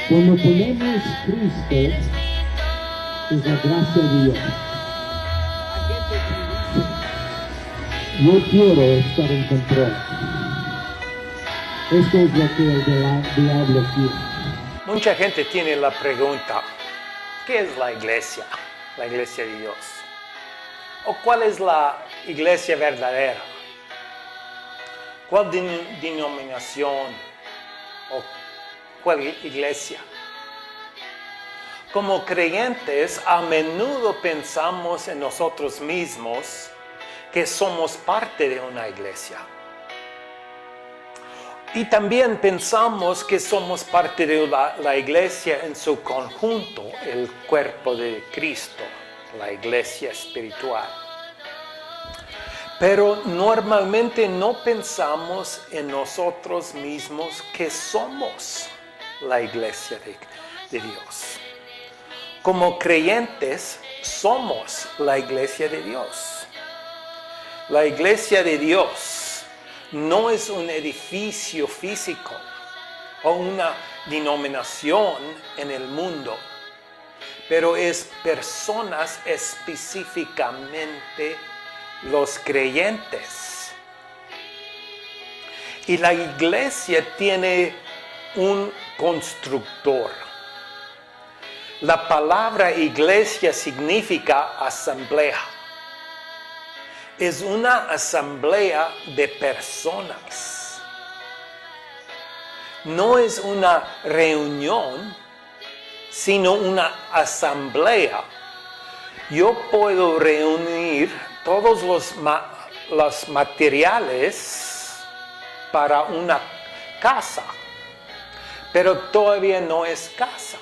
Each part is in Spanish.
Cuando ponemos Cristo, es la gracia de Dios. Yo quiero estar en control. Esto es lo que el diablo quiere. Mucha gente tiene la pregunta, ¿qué es la iglesia? La iglesia de Dios. ¿O cuál es la iglesia verdadera? ¿Cuál denominación? ¿O cuál iglesia? Como creyentes, a menudo pensamos en nosotros mismos que somos parte de una iglesia. Y también pensamos que somos parte de la iglesia en su conjunto, el cuerpo de Cristo, la iglesia espiritual. Pero normalmente no pensamos en nosotros mismos que somos la iglesia de Dios. Como creyentes, somos la iglesia de Dios. La iglesia de Dios no es un edificio físico o una denominación en el mundo, pero es personas, específicamente los creyentes. Y la iglesia tiene un constructor. La palabra iglesia significa asamblea. Es una asamblea de personas. No es una reunión, sino una asamblea. Yo puedo reunir todos los materiales para una casa, pero todavía no es casa.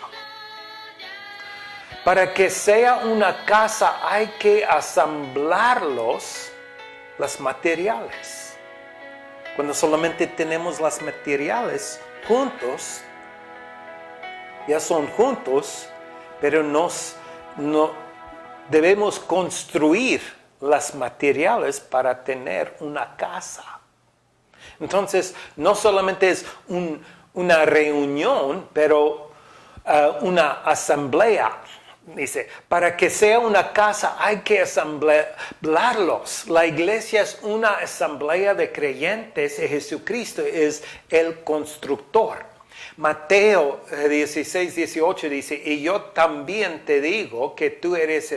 Para que sea una casa hay que asamblarlos, los materiales. Cuando solamente tenemos los materiales juntos, ya son juntos, pero no debemos construir los materiales para tener una casa. Entonces, no solamente es una reunión, pero una asamblea. Dice, para que sea una casa hay que asamblarlos. La iglesia es una asamblea de creyentes y Jesucristo es el constructor. Mateo 16, 18 dice, y yo también te digo que tú eres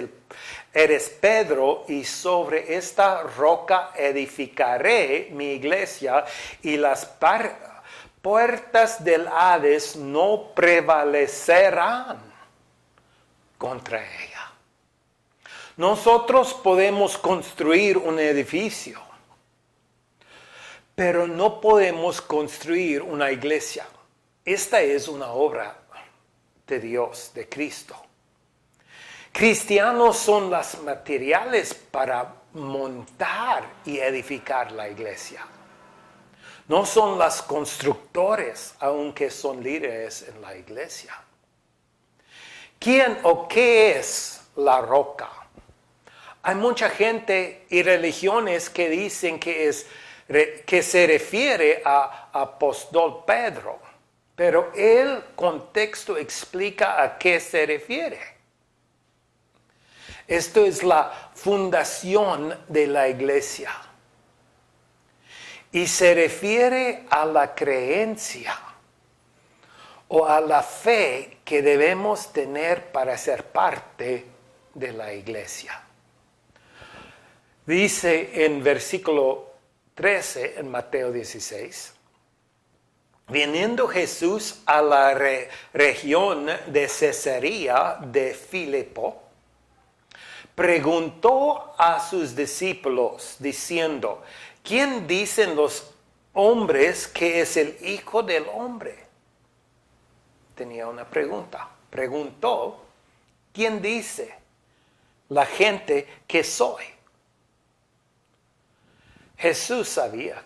Pedro, y sobre esta roca edificaré mi iglesia, y las puertas del Hades no prevalecerán contra ella. Nosotros podemos construir un edificio, pero no podemos construir una iglesia. Esta es una obra de Dios, de Cristo. Cristianos son los materiales para montar y edificar la iglesia. No son los constructores, aunque son líderes en la iglesia. ¿Quién o qué es la roca? Hay mucha gente y religiones que dicen que se refiere a apóstol Pedro, pero el contexto explica a qué se refiere. Esto es la fundación de la iglesia y se refiere a la creencia o a la fe que debemos tener para ser parte de la iglesia. Dice en versículo 13 en Mateo 16, viniendo Jesús a la región de Cesarea de Filipo, preguntó a sus discípulos diciendo, ¿quién dicen los hombres que es el Hijo del Hombre? Tenía una pregunta. Preguntó, ¿quién dice la gente que soy? Jesús sabía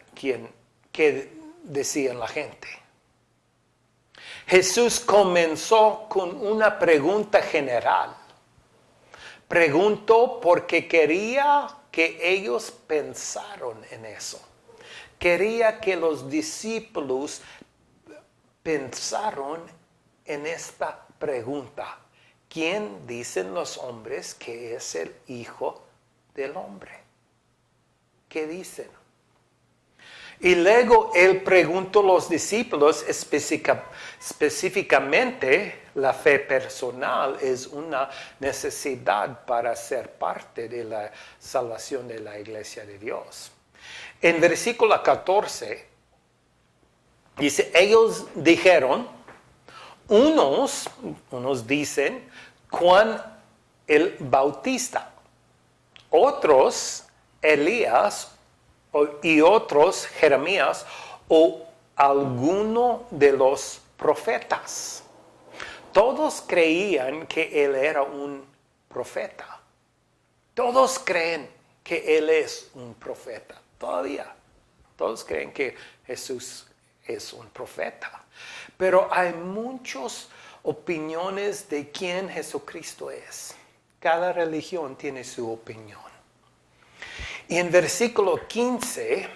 qué decían la gente. Jesús comenzó con una pregunta general. Preguntó porque quería que ellos pensaran en eso. Quería que los discípulos pensaran en esta pregunta. ¿Quién dicen los hombres que es el Hijo del Hombre? ¿Qué dicen? Y luego él preguntó a los discípulos específicamente, la fe personal es una necesidad para ser parte de la salvación de la iglesia de Dios. En versículo 14, dice, ellos dijeron, unos dicen, Juan el Bautista, otros Elías, y otros Jeremías o alguno de los profetas. Todos creían que él era un profeta. Todos creen que él es un profeta. Todavía. Todos creen que Jesús es un profeta. Pero hay muchas opiniones de quién Jesucristo es. Cada religión tiene su opinión. Y en versículo 15,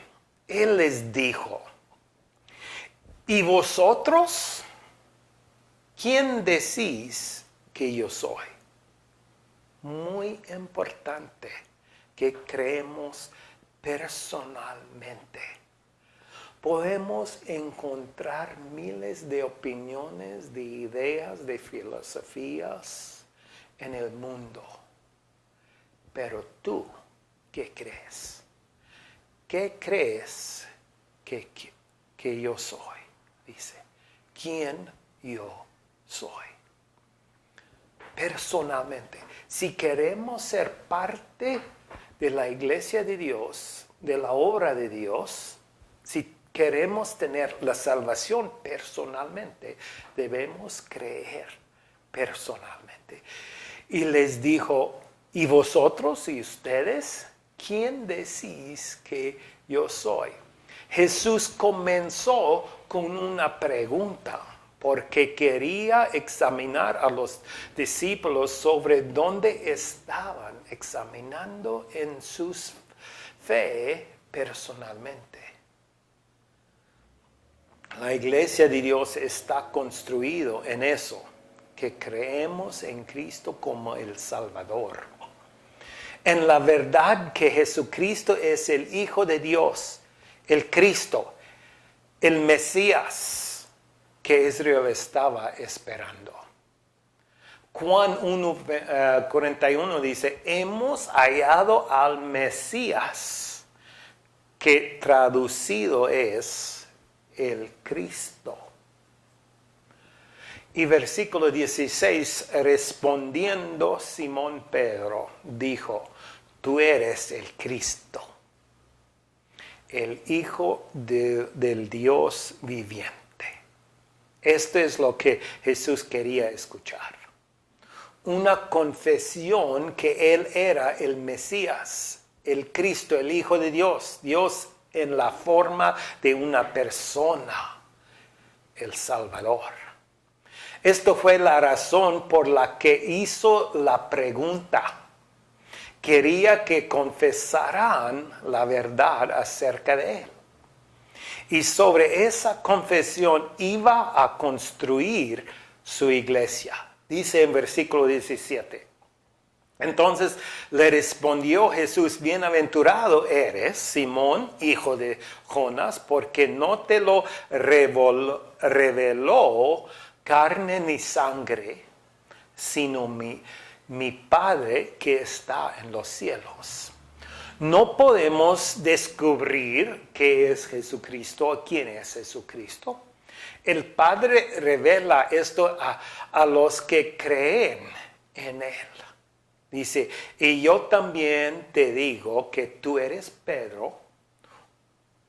él les dijo, ¿y vosotros quién decís que yo soy? Muy importante que creemos personalmente. Podemos encontrar miles de opiniones, de ideas, de filosofías en el mundo. Pero tú, ¿qué crees? ¿Qué crees que yo soy? Dice, ¿quién yo soy? Personalmente, si queremos ser parte de la iglesia de Dios, de la obra de Dios, si queremos tener la salvación personalmente, debemos creer personalmente. Y les dijo, ¿y vosotros y ustedes? ¿Quién decís que yo soy? Jesús comenzó con una pregunta porque quería examinar a los discípulos sobre dónde estaban examinando en su fe personalmente. La iglesia de Dios está construido en eso, que creemos en Cristo como el Salvador. En la verdad que Jesucristo es el Hijo de Dios, el Cristo, el Mesías que Israel estaba esperando. Juan 1:41 dice, hemos hallado al Mesías, que traducido es el Cristo. Y versículo 16, respondiendo Simón Pedro, dijo, tú eres el Cristo, el Hijo del Dios viviente. Esto es lo que Jesús quería escuchar. Una confesión que Él era el Mesías, el Cristo, el Hijo de Dios, Dios en la forma de una persona, el Salvador. Esto fue la razón por la que hizo la pregunta. Quería que confesaran la verdad acerca de Él. Y sobre esa confesión iba a construir su iglesia. Dice en versículo 17. Entonces le respondió Jesús, bienaventurado eres, Simón, hijo de Jonás, porque no te lo reveló carne ni sangre, sino mi Padre que está en los cielos. No podemos descubrir qué es Jesucristo o quién es Jesucristo. El Padre revela esto a los que creen en Él. Dice, y yo también te digo que tú eres Pedro,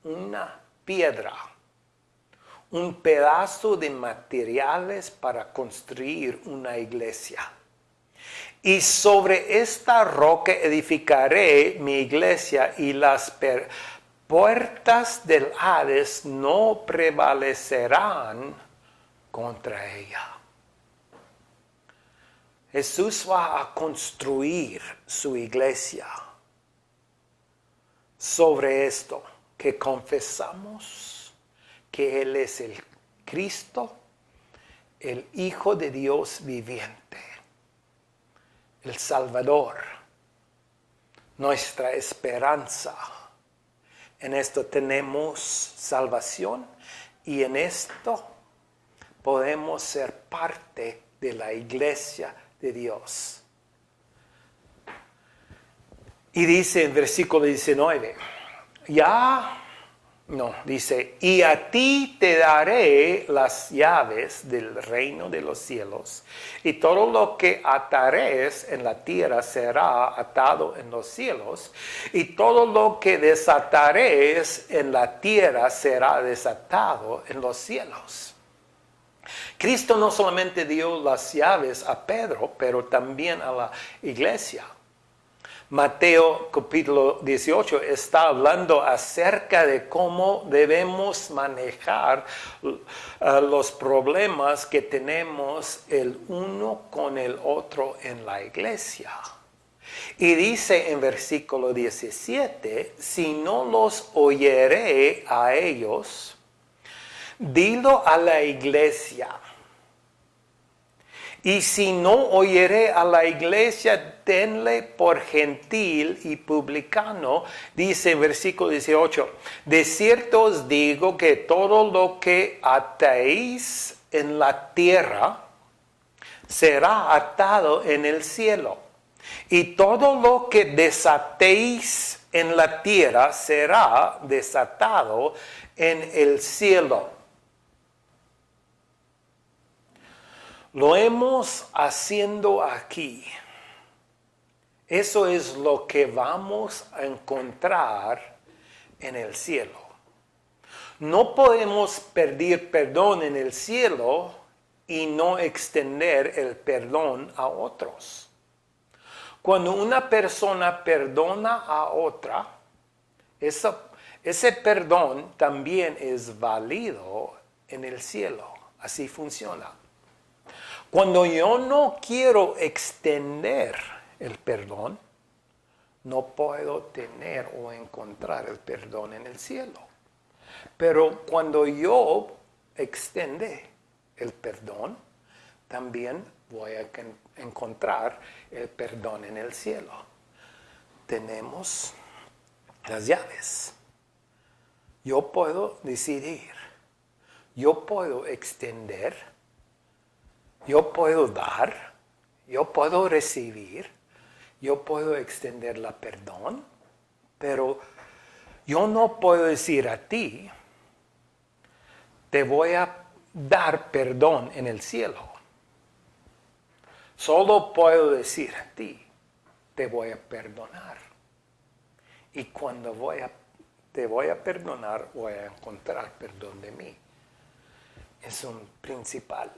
una piedra, un pedazo de materiales para construir una iglesia. Y sobre esta roca edificaré mi iglesia y las puertas del Hades no prevalecerán contra ella. Jesús va a construir su iglesia sobre esto, que confesamos que Él es el Cristo, el Hijo de Dios viviente, el Salvador, nuestra esperanza. En esto tenemos salvación y en esto podemos ser parte de la iglesia de Dios. Y dice en versículo 19, dice, y a ti te daré las llaves del reino de los cielos, y todo lo que atares en la tierra será atado en los cielos, y todo lo que desatares en la tierra será desatado en los cielos. Cristo no solamente dio las llaves a Pedro, pero también a la iglesia. Mateo capítulo 18 está hablando acerca de cómo debemos manejar los problemas que tenemos el uno con el otro en la iglesia. Y dice en versículo 17, si no los oyere a ellos, dilo a la iglesia. Y si no oyere a la iglesia, tenle por gentil y publicano. Dice en versículo 18, de cierto os digo que todo lo que atéis en la tierra será atado en el cielo. Y todo lo que desatéis en la tierra será desatado en el cielo. Lo hemos haciendo aquí. Eso es lo que vamos a encontrar en el cielo. No podemos pedir perdón en el cielo y no extender el perdón a otros. Cuando una persona perdona a otra, ese perdón también es válido en el cielo. Así funciona. Cuando yo no quiero extender el perdón, no puedo tener o encontrar el perdón en el cielo. Pero cuando yo extiende el perdón, también voy a encontrar el perdón en el cielo. Tenemos las llaves. Yo puedo decidir. Yo puedo extender. Yo puedo dar, yo puedo recibir, yo puedo extender la perdón, pero yo no puedo decir a ti, te voy a dar perdón en el cielo. Solo puedo decir a ti, te voy a perdonar. Y cuando te voy a perdonar, voy a encontrar perdón de mí. Es un principal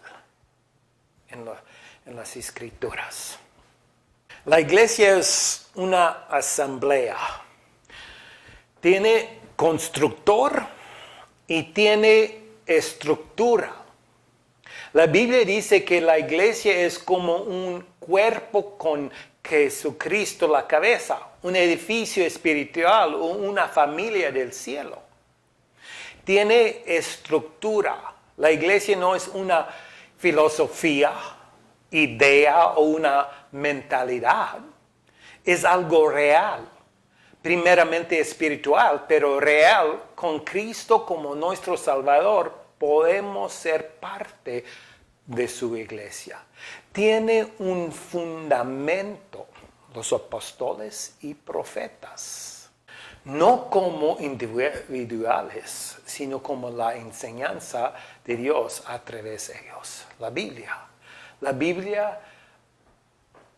en las escrituras. La iglesia es una asamblea. Tiene constructor y tiene estructura. La Biblia dice que la iglesia es como un cuerpo con Jesucristo la cabeza, un edificio espiritual o una familia del cielo. Tiene estructura. La iglesia no es una filosofía, idea o una mentalidad. Es algo real, primeramente espiritual, pero real. Con Cristo como nuestro Salvador podemos ser parte de su iglesia. Tiene un fundamento, los apóstoles y profetas, no como individuales, sino como la enseñanza de Dios a través de ellos. La Biblia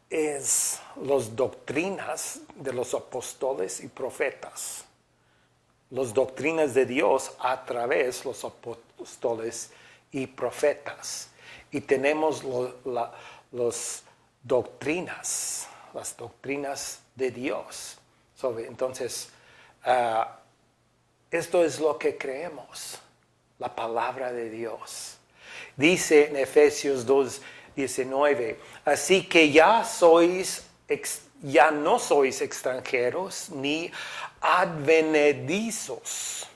es las doctrinas de los apóstoles y profetas. Las doctrinas de Dios a través de los apóstoles y profetas. Y tenemos las doctrinas de Dios. Entonces, esto es lo que creemos, la palabra de Dios. Dice en Efesios 2:19, así que ya no sois extranjeros ni advenedizos.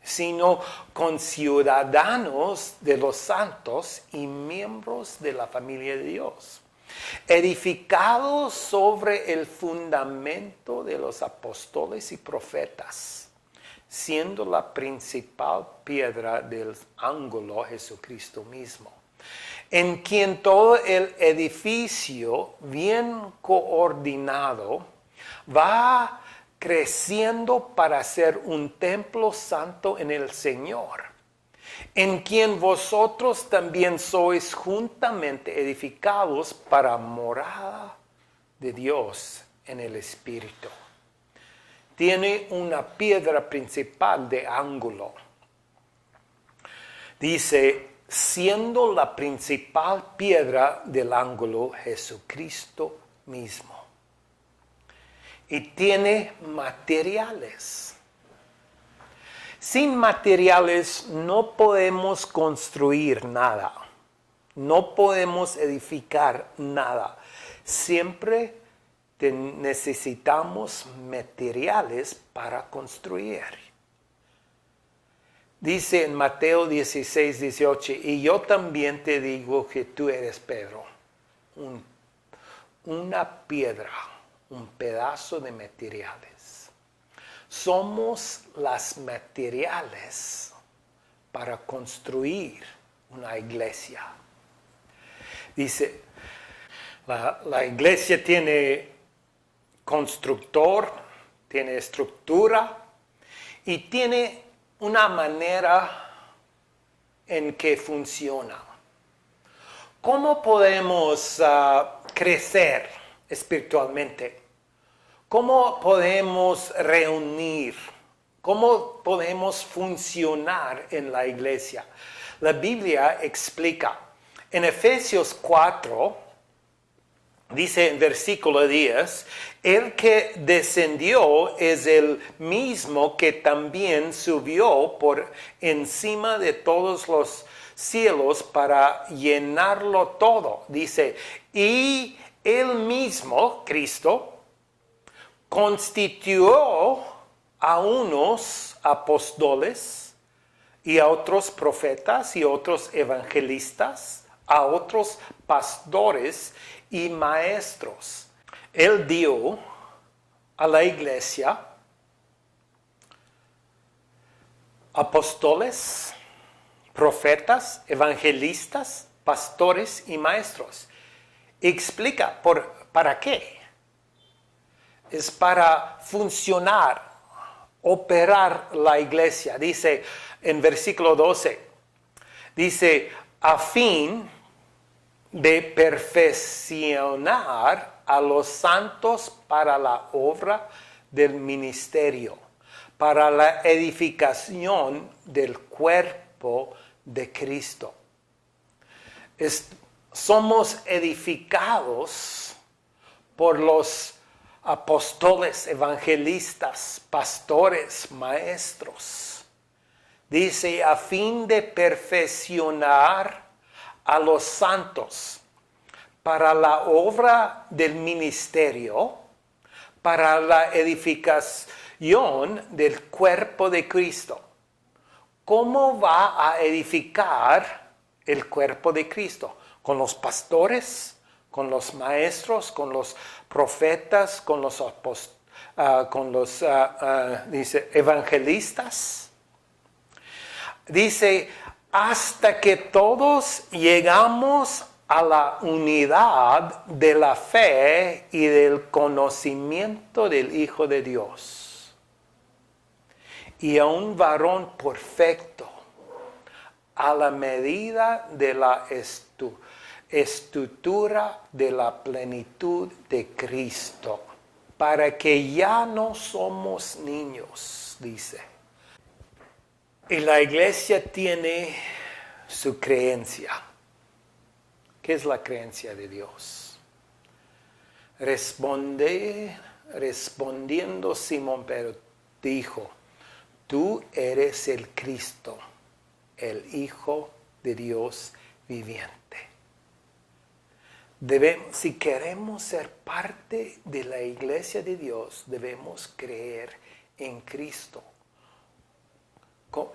sino conciudadanos de los santos y miembros de la familia de Dios, edificados sobre el fundamento de los apóstoles y profetas, siendo la principal piedra del ángulo Jesucristo mismo, en quien todo el edificio bien coordinado va creciendo para ser un templo santo en el Señor, en quien vosotros también sois juntamente edificados para morada de Dios en el Espíritu. Tiene una piedra principal de ángulo. Dice, siendo la principal piedra del ángulo Jesucristo mismo. Y tiene materiales. Sin materiales no podemos construir nada. No podemos edificar nada. Siempre necesitamos materiales para construir. Dice en Mateo 16, 18, y yo también te digo que tú eres Pedro, una piedra, un pedazo de materiales. Somos las materiales para construir una iglesia. Dice, la iglesia tiene constructor, tiene estructura y tiene una manera en que funciona. ¿Cómo podemos crecer espiritualmente? ¿Cómo podemos reunir? ¿Cómo podemos funcionar en la iglesia? La Biblia explica. En Efesios 4, dice en versículo 10, el que descendió es el mismo que también subió por encima de todos los cielos para llenarlo todo. Dice, y él mismo, Cristo, constituyó a unos apóstoles y a otros profetas y otros evangelistas, a otros pastores y maestros. Él dio a la iglesia apóstoles, profetas, evangelistas, pastores y maestros. Explica para qué. Es para funcionar, operar la iglesia. Dice en versículo 12, dice, a fin de perfeccionar a los santos para la obra del ministerio, para la edificación del cuerpo de Cristo. Somos edificados por los apóstoles, evangelistas, pastores, maestros. Dice, a fin de perfeccionar a los santos para la obra del ministerio, para la edificación del cuerpo de Cristo. ¿Cómo va a edificar el cuerpo de Cristo? ¿Con los pastores? ¿Con los maestros? ¿Con los profetas? ¿Con los dice, evangelistas? Dice, hasta que todos llegamos a la unidad de la fe y del conocimiento del Hijo de Dios, y a un varón perfecto, a la medida de la estatura de la plenitud de Cristo, para que ya no somos niños, dice. Y la iglesia tiene su creencia. ¿Qué es la creencia de Dios? Respondiendo Simón Pedro, dijo, tú eres el Cristo, el Hijo de Dios viviente. Si queremos ser parte de la iglesia de Dios, debemos creer en Cristo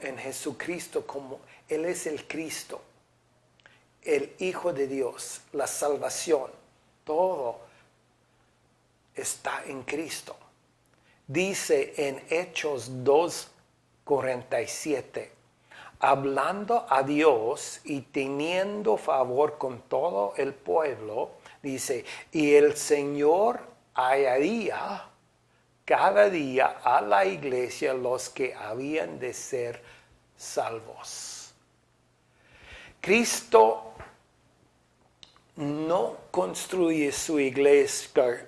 en Jesucristo como Él es el Cristo, el Hijo de Dios, la salvación, todo está en Cristo. Dice en Hechos 2:47, hablando a Dios y teniendo favor con todo el pueblo, dice, y el Señor añadía cada día a la iglesia los que habían de ser salvos. Cristo no construye su iglesia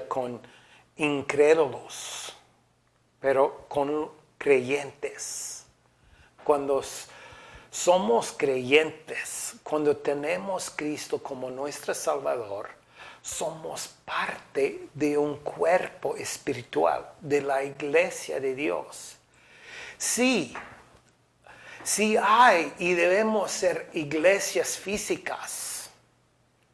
con incrédulos, pero con creyentes. Cuando somos creyentes, cuando tenemos Cristo como nuestro Salvador, somos parte de un cuerpo espiritual, de la iglesia de Dios. Sí hay y debemos ser iglesias físicas,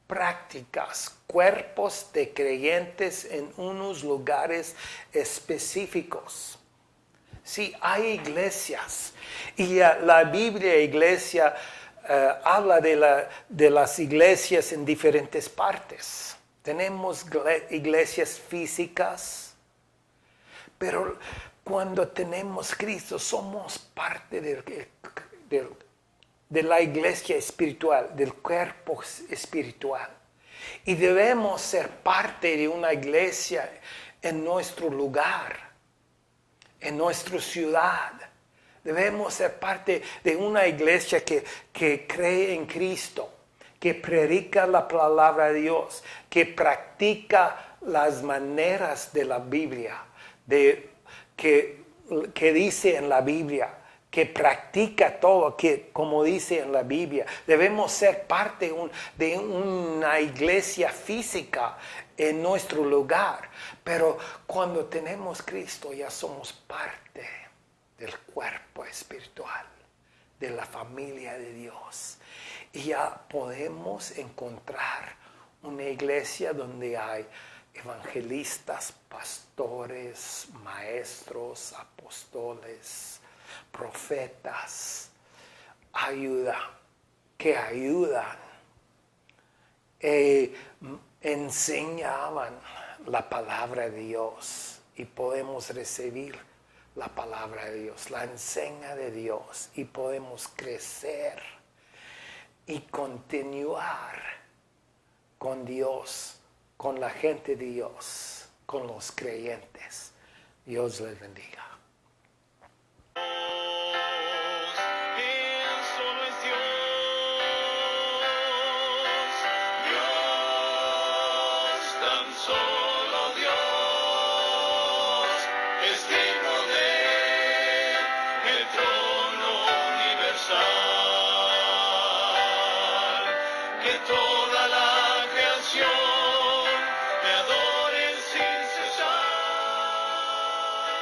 prácticas, cuerpos de creyentes en unos lugares específicos. Sí, hay iglesias. Y la Biblia, iglesia, habla de las iglesias en diferentes partes. Tenemos iglesias físicas, pero cuando tenemos Cristo somos parte de la iglesia espiritual, del cuerpo espiritual. Y debemos ser parte de una iglesia en nuestro lugar, en nuestra ciudad. Debemos ser parte de una iglesia que cree en Cristo, que predica la palabra de Dios, que practica las maneras de la Biblia, que dice en la Biblia, que practica todo como dice en la Biblia. Debemos ser parte de una iglesia física en nuestro lugar. Pero cuando tenemos Cristo ya somos parte del cuerpo espiritual, de la familia de Dios. Y ya podemos encontrar una iglesia donde hay evangelistas, pastores, maestros, apóstoles, profetas, que ayudan, enseñaban la palabra de Dios y podemos recibir la palabra de Dios, la enseña de Dios y podemos crecer y continuar con Dios, con la gente de Dios, con los creyentes. Dios les bendiga. Él solo es Dios, Dios tan solo.